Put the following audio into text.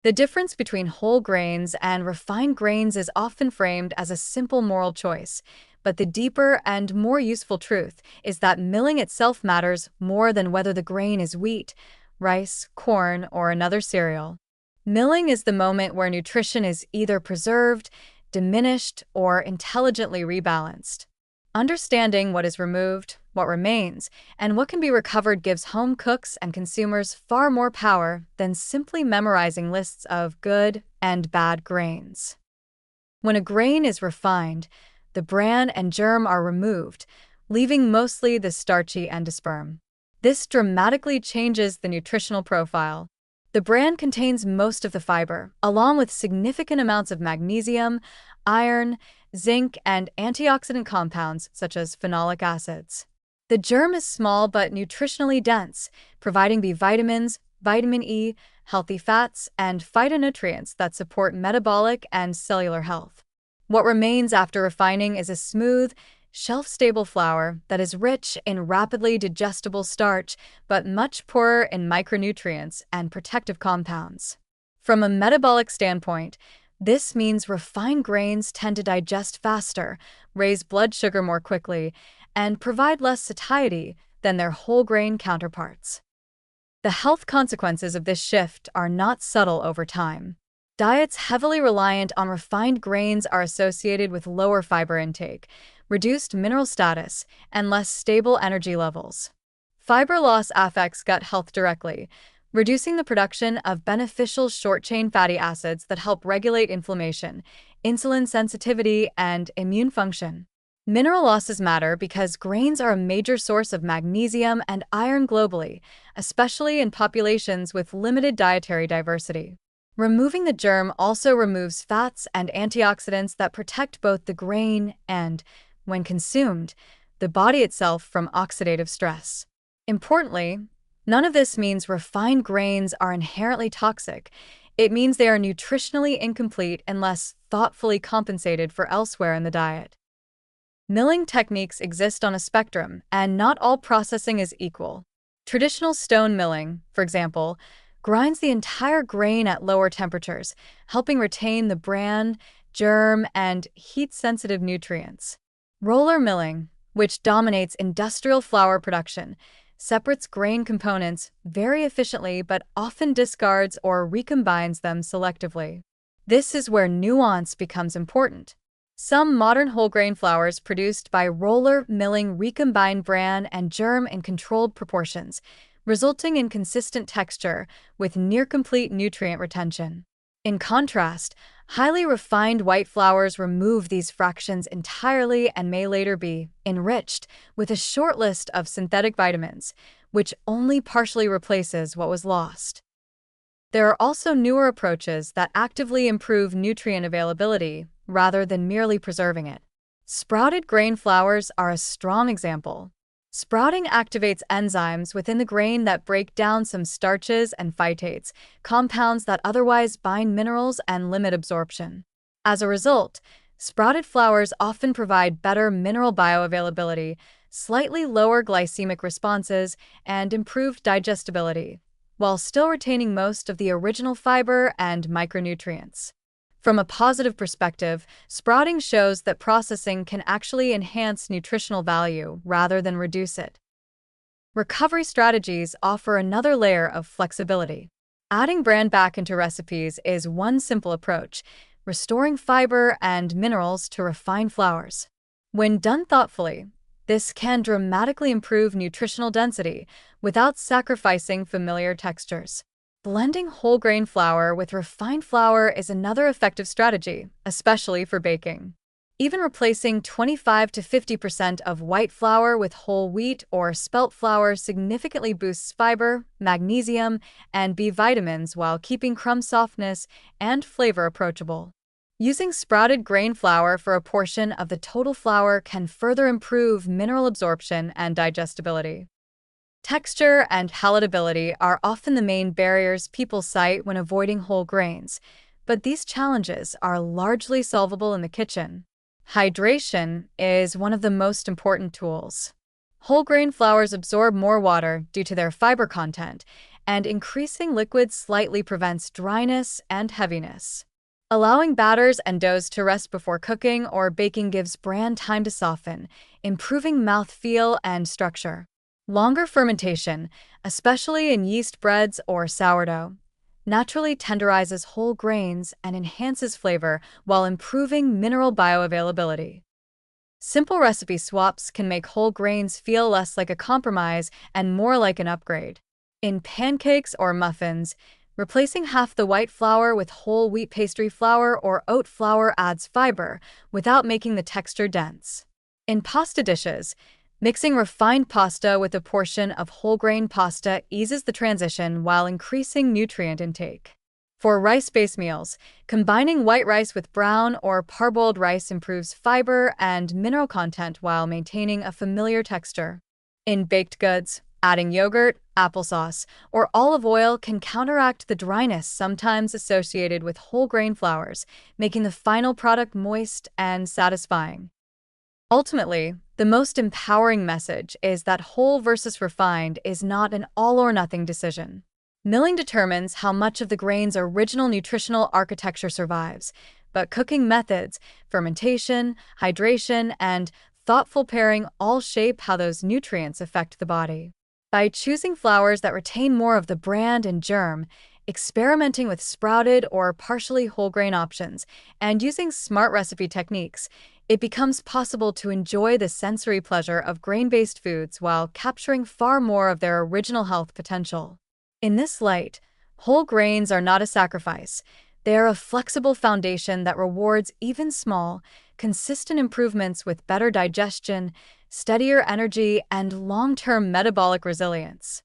The difference between whole grains and refined grains is often framed as a simple moral choice, but the deeper and more useful truth is that milling itself matters more than whether the grain is wheat, rice, corn, or another cereal. Milling is the moment where nutrition is either preserved, diminished, or intelligently rebalanced. Understanding what is removed, what remains, and what can be recovered gives home cooks and consumers far more power than simply memorizing lists of good and bad grains. When a grain is refined, the bran and germ are removed, leaving mostly the starchy endosperm. This dramatically changes the nutritional profile. The bran contains most of the fiber, along with significant amounts of magnesium, iron, zinc, and antioxidant compounds such as phenolic acids. The germ is small but nutritionally dense, providing B vitamins, vitamin E, healthy fats, and phytonutrients that support metabolic and cellular health. What remains after refining is a smooth, shelf-stable flour that is rich in rapidly digestible starch but much poorer in micronutrients and protective compounds. From a metabolic standpoint, this means refined grains tend to digest faster, raise blood sugar more quickly, and provide less satiety than their whole grain counterparts. The health consequences of this shift are not subtle over time. Diets heavily reliant on refined grains are associated with lower fiber intake, reduced mineral status, and less stable energy levels. Fiber loss affects gut health directly, reducing the production of beneficial short-chain fatty acids that help regulate inflammation, insulin sensitivity, and immune function. Mineral losses matter because grains are a major source of magnesium and iron globally, especially in populations with limited dietary diversity. Removing the germ also removes fats and antioxidants that protect both the grain and, when consumed, the body itself from oxidative stress. Importantly, none of this means refined grains are inherently toxic. It means they are nutritionally incomplete unless thoughtfully compensated for elsewhere in the diet. Milling techniques exist on a spectrum, and not all processing is equal. Traditional stone milling, for example, grinds the entire grain at lower temperatures, helping retain the bran, germ, and heat-sensitive nutrients. Roller milling, which dominates industrial flour production, separates grain components very efficiently but often discards or recombines them selectively. This is where nuance becomes important. Some modern whole grain flours produced by roller milling recombine bran and germ in controlled proportions, resulting in consistent texture with near-complete nutrient retention. In contrast, highly refined white flours remove these fractions entirely and may later be enriched with a short list of synthetic vitamins, which only partially replaces what was lost. There are also newer approaches that actively improve nutrient availability rather than merely preserving it. Sprouted grain flours are a strong example. Sprouting activates enzymes within the grain that break down some starches and phytates, compounds that otherwise bind minerals and limit absorption. As a result, sprouted flours often provide better mineral bioavailability, slightly lower glycemic responses, and improved digestibility, while still retaining most of the original fiber and micronutrients. From a positive perspective, sprouting shows that processing can actually enhance nutritional value rather than reduce it. Recovery strategies offer another layer of flexibility. Adding bran back into recipes is one simple approach, restoring fiber and minerals to refined flours. When done thoughtfully, this can dramatically improve nutritional density without sacrificing familiar textures. Blending whole grain flour with refined flour is another effective strategy, especially for baking. Even replacing 25 to 50% of white flour with whole wheat or spelt flour significantly boosts fiber, magnesium, and B vitamins while keeping crumb softness and flavor approachable. Using sprouted grain flour for a portion of the total flour can further improve mineral absorption and digestibility. Texture and palatability are often the main barriers people cite when avoiding whole grains, but these challenges are largely solvable in the kitchen. Hydration is one of the most important tools. Whole grain flours absorb more water due to their fiber content, and increasing liquid slightly prevents dryness and heaviness. Allowing batters and doughs to rest before cooking or baking gives bran time to soften, improving mouthfeel and structure. Longer fermentation, especially in yeast breads or sourdough, naturally tenderizes whole grains and enhances flavor while improving mineral bioavailability. Simple recipe swaps can make whole grains feel less like a compromise and more like an upgrade. In pancakes or muffins, replacing half the white flour with whole wheat pastry flour or oat flour adds fiber without making the texture dense. In pasta dishes, mixing refined pasta with a portion of whole grain pasta eases the transition while increasing nutrient intake. For rice-based meals, combining white rice with brown or parboiled rice improves fiber and mineral content while maintaining a familiar texture. In baked goods, adding yogurt, applesauce, or olive oil can counteract the dryness sometimes associated with whole grain flours, making the final product moist and satisfying. Ultimately, the most empowering message is that whole versus refined is not an all-or-nothing decision. Milling determines how much of the grain's original nutritional architecture survives, but cooking methods, fermentation, hydration, and thoughtful pairing all shape how those nutrients affect the body. By choosing flours that retain more of the bran and germ, experimenting with sprouted or partially whole grain options, and using smart recipe techniques, it becomes possible to enjoy the sensory pleasure of grain-based foods while capturing far more of their original health potential. In this light, whole grains are not a sacrifice. They are a flexible foundation that rewards even small, consistent improvements with better digestion, steadier energy, and long-term metabolic resilience.